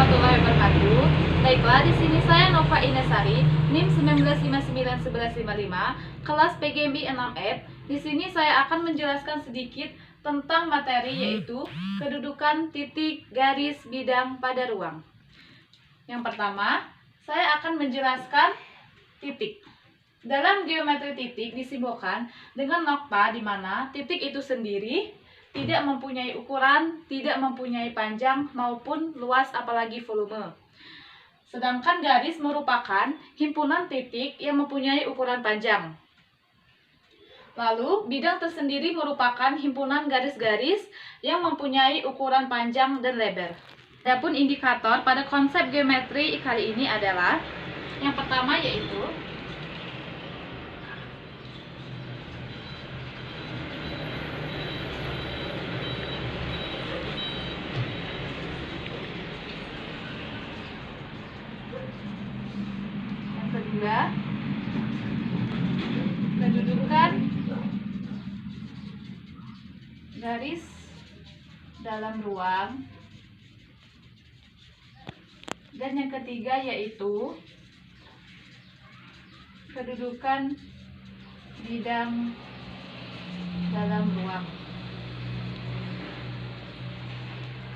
warahmatullahi wabarakatuh. Baiklah, di sini saya Nova Inesari, NIM 19591155, kelas PGMI 6F. Di sini saya akan menjelaskan sedikit tentang materi, yaitu kedudukan titik, garis, bidang pada ruang. Yang pertama, saya akan menjelaskan titik. Dalam geometri titik disimbolkan dengan nokta di mana titik itu sendiri tidak mempunyai ukuran, tidak mempunyai panjang maupun luas apalagi volume. Sedangkan garis merupakan himpunan titik yang mempunyai ukuran panjang. Lalu, bidang tersendiri merupakan himpunan garis-garis yang mempunyai ukuran panjang dan lebar. Adapun indikator pada konsep geometri kali ini adalah yang pertama, yaitu kedua, kedudukan garis dalam ruang, dan yang ketiga yaitu kedudukan bidang dalam ruang.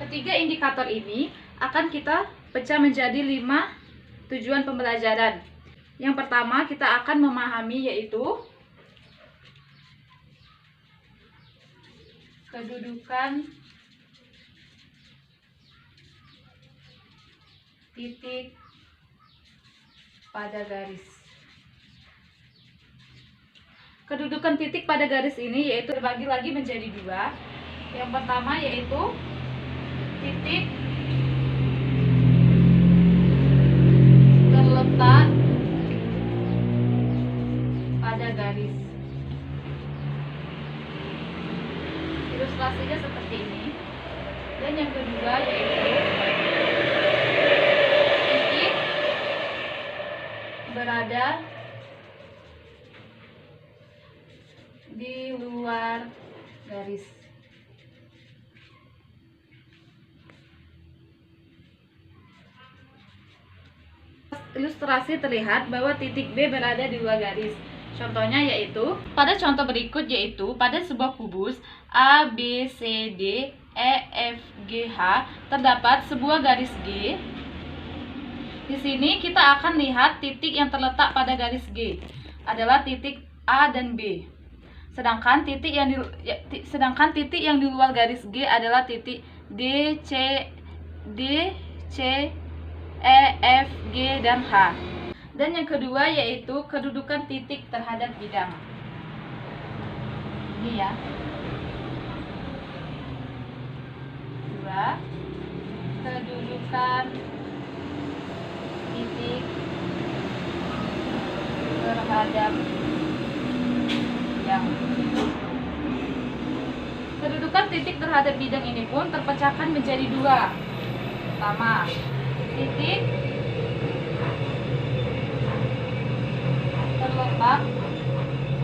Ketiga indikator ini akan kita pecah menjadi 5 tujuan pembelajaran. Yang pertama, kita akan memahami yaitu kedudukan titik pada garis. Kedudukan titik pada garis ini yaitu terbagi lagi menjadi 2. Yang pertama yaitu titik terletak pada garis. Ilustrasinya seperti ini. Dan yang kedua yaitu titik berada di luar garis. Ilustrasi terlihat bahwa titik B berada di luar garis. Contohnya yaitu pada contoh berikut, yaitu pada sebuah kubus A, B, C, D, E, F, G, H terdapat sebuah garis G. Di sini kita akan lihat titik yang terletak pada garis G adalah titik A dan B. Sedangkan titik yang di luar garis G adalah titik D, C, E, F, G, dan H. Dan yang kedua yaitu kedudukan titik terhadap bidang. Ini ya. 2. Kedudukan titik terhadap bidang. Kedudukan titik terhadap bidang ini pun terpecahkan menjadi 2. Pertama, titik terletak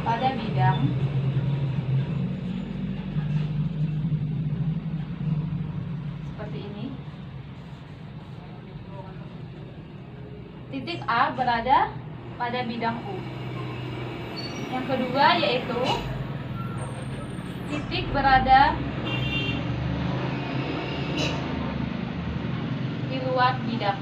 pada bidang. Seperti ini. Titik A berada pada bidang U. Yang kedua yaitu titik berada di luar bidang.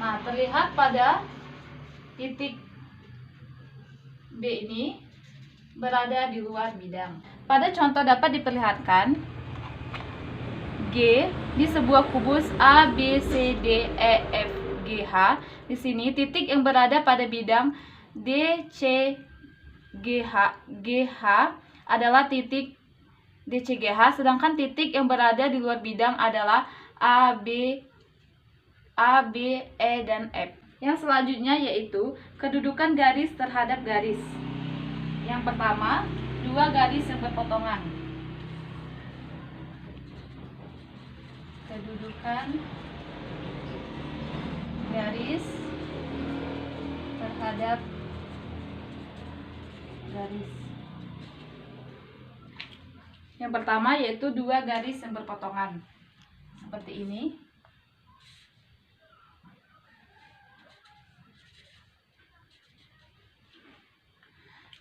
Nah, terlihat pada titik B ini berada di luar bidang. Pada contoh dapat diperlihatkan G di sebuah kubus A, B, C, D, E, F, G, H. Di sini titik yang berada pada bidang D, C, G, H adalah titik D, C, G, H. Sedangkan titik yang berada di luar bidang adalah A, B, E, dan F. Yang selanjutnya yaitu kedudukan garis terhadap garis. Yang pertama, 2 garis yang berpotongan. Kedudukan garis terhadap garis. Yang pertama yaitu dua garis yang berpotongan seperti ini.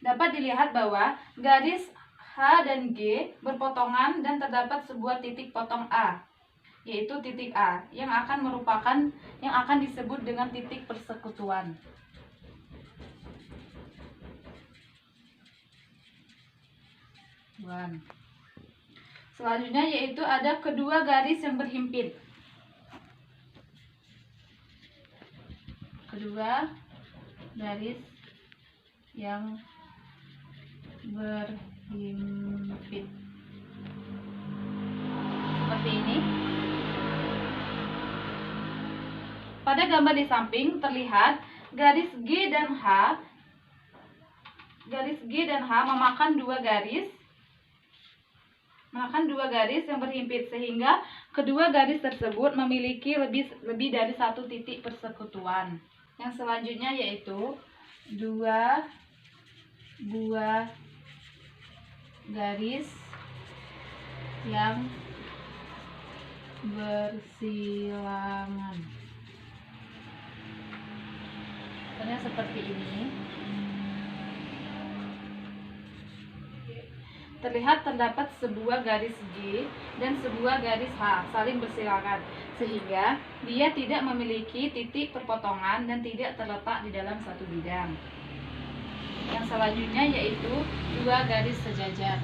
Dapat dilihat bahwa garis H dan G berpotongan dan terdapat sebuah titik potong A, yaitu titik A yang akan disebut dengan titik persekutuan. Selanjutnya yaitu ada kedua garis yang berhimpit. Kedua garis yang berhimpit seperti ini. Pada gambar di samping terlihat garis G dan H memakan dua garis yang berhimpit, sehingga kedua garis tersebut memiliki lebih dari satu titik persekutuan. Yang selanjutnya yaitu dua buah garis yang bersilangan. Contohnya seperti ini. Terlihat terdapat sebuah garis G dan sebuah garis H saling bersilangan, sehingga dia tidak memiliki titik perpotongan dan tidak terletak di dalam satu bidang. Yang selanjutnya yaitu dua garis sejajar.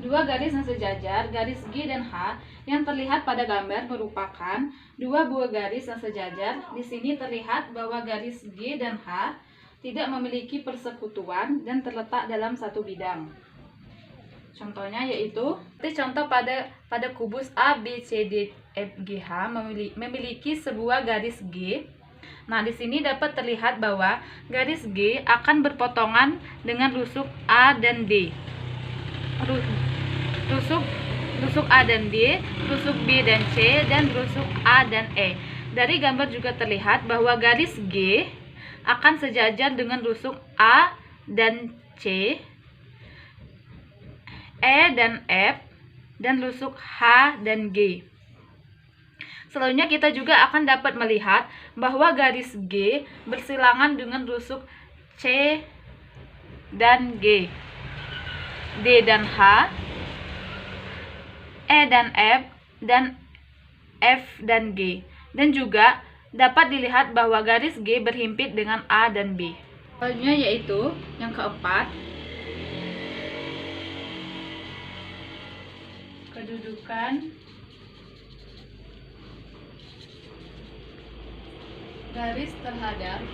Dua garis yang sejajar, garis G dan H, yang terlihat pada gambar merupakan dua buah garis yang sejajar. Di sini terlihat bahwa garis G dan H tidak memiliki persekutuan dan terletak dalam satu bidang. Contohnya yaitu contoh pada kubus A, B, C, D, F, G, H memiliki sebuah garis G. Nah, di sini dapat terlihat bahwa garis G akan berpotongan dengan rusuk A dan D. Rusuk A dan D, rusuk B dan C, dan rusuk A dan E. Dari gambar juga terlihat bahwa garis G akan sejajar dengan rusuk A dan C, E dan F, dan rusuk H dan G. Selanjutnya kita juga akan dapat melihat bahwa garis G bersilangan dengan rusuk C dan G, D dan H, E dan F dan G, dan juga dapat dilihat bahwa garis G berhimpit dengan A dan B. Selanjutnya yaitu yang keempat, kedudukan garis terhadap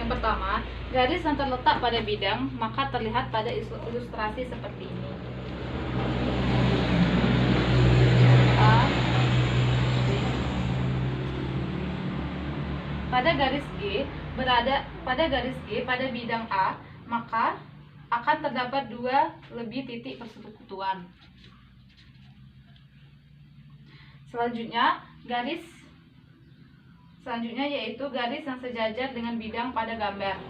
pertama, garis yang terletak pada bidang maka terlihat pada ilustrasi seperti ini. A, B. Pada garis G pada bidang A, maka akan terdapat dua lebih titik persekutuan. Selanjutnya yaitu garis yang sejajar dengan bidang pada gambar.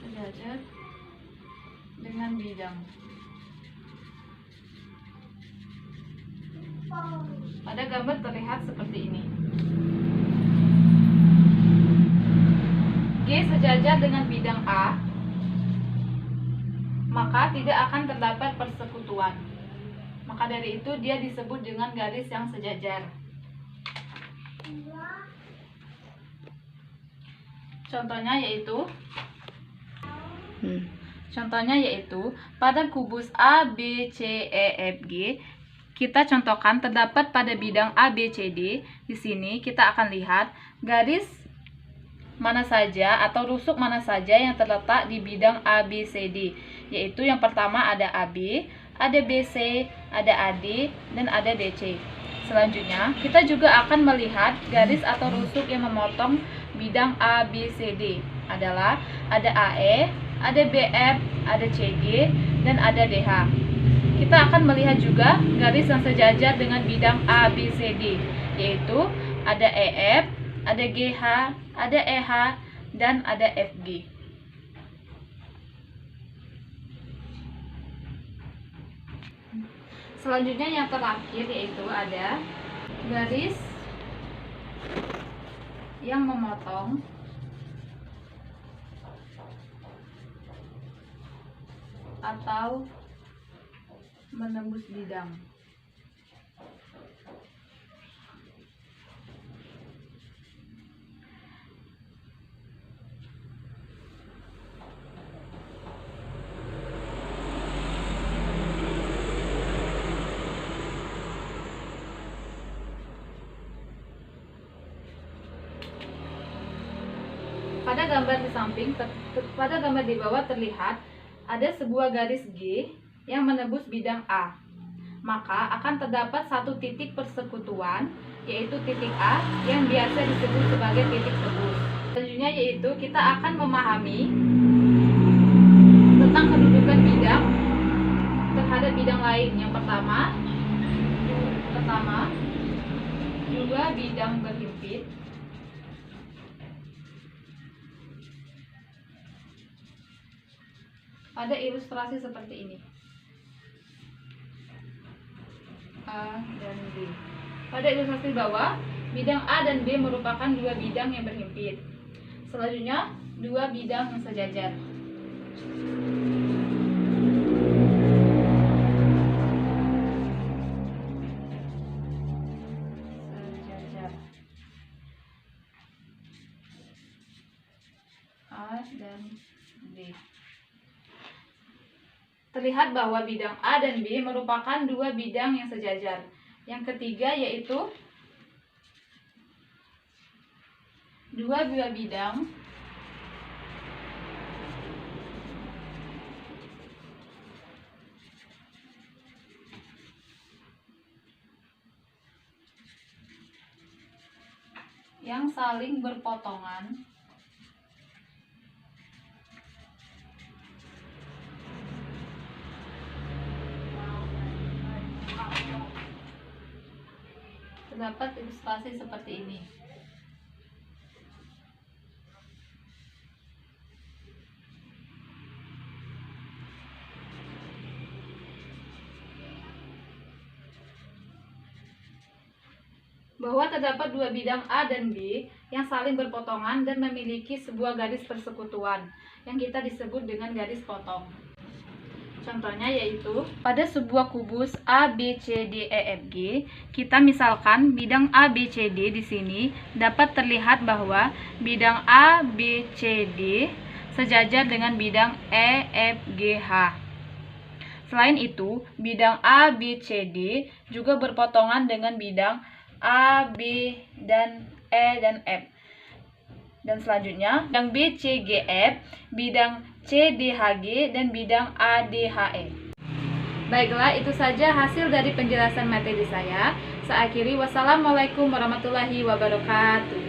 Sejajar dengan bidang. Pada gambar terlihat seperti ini. G sejajar dengan bidang A, maka tidak akan terdapat persekutuan. Maka dari itu dia disebut dengan garis yang sejajar. Contohnya yaitu pada kubus A, B, C, E, F, G, kita contohkan terdapat pada bidang A, B, C, D. Di sini kita akan lihat garis mana saja atau rusuk mana saja yang terletak di bidang ABCD, yaitu yang pertama ada AB, ada BC, ada AD, dan ada DC. Selanjutnya, kita juga akan melihat garis atau rusuk yang memotong bidang ABCD adalah ada AE, ada BF, ada CG, dan ada DH. Kita akan melihat juga garis yang sejajar dengan bidang ABCD, yaitu ada EF, ada GH, ada EH, dan ada FG. Selanjutnya yang terakhir yaitu ada garis yang memotong atau menembus bidang. Pada gambar di samping, pada gambar di bawah terlihat ada sebuah garis G yang menembus bidang A. Maka akan terdapat satu titik persekutuan, yaitu titik A yang biasa disebut sebagai titik tembus. Selanjutnya yaitu kita akan memahami tentang kedudukan bidang terhadap bidang lain. Yang pertama dua bidang berhimpit. Ada ilustrasi seperti ini, A dan B. Pada ilustrasi bawah, bidang A dan B merupakan dua bidang yang berhimpit. Selanjutnya, dua bidang yang sejajar. A dan B. Terlihat bahwa bidang A dan B merupakan dua bidang yang sejajar. Yang ketiga yaitu dua bidang yang saling berpotongan terdapat ilustrasi seperti ini. Bahwa terdapat dua bidang A dan B yang saling berpotongan dan memiliki sebuah garis persekutuan yang kita disebut dengan garis potong. Contohnya yaitu pada sebuah kubus A, B, C, D, E, F, G, kita misalkan bidang A, B, C, D di sini dapat terlihat bahwa bidang A, B, C, D sejajar dengan bidang E, F, G, H. Selain itu, bidang A, B, C, D juga berpotongan dengan bidang A, B, dan E, dan F. Dan selanjutnya, bidang B, C, G, F, bidang C, D, H, G, dan bidang A, D, H, E. Baiklah, itu saja hasil dari penjelasan materi saya. Saya akhiri, wassalamualaikum warahmatullahi wabarakatuh.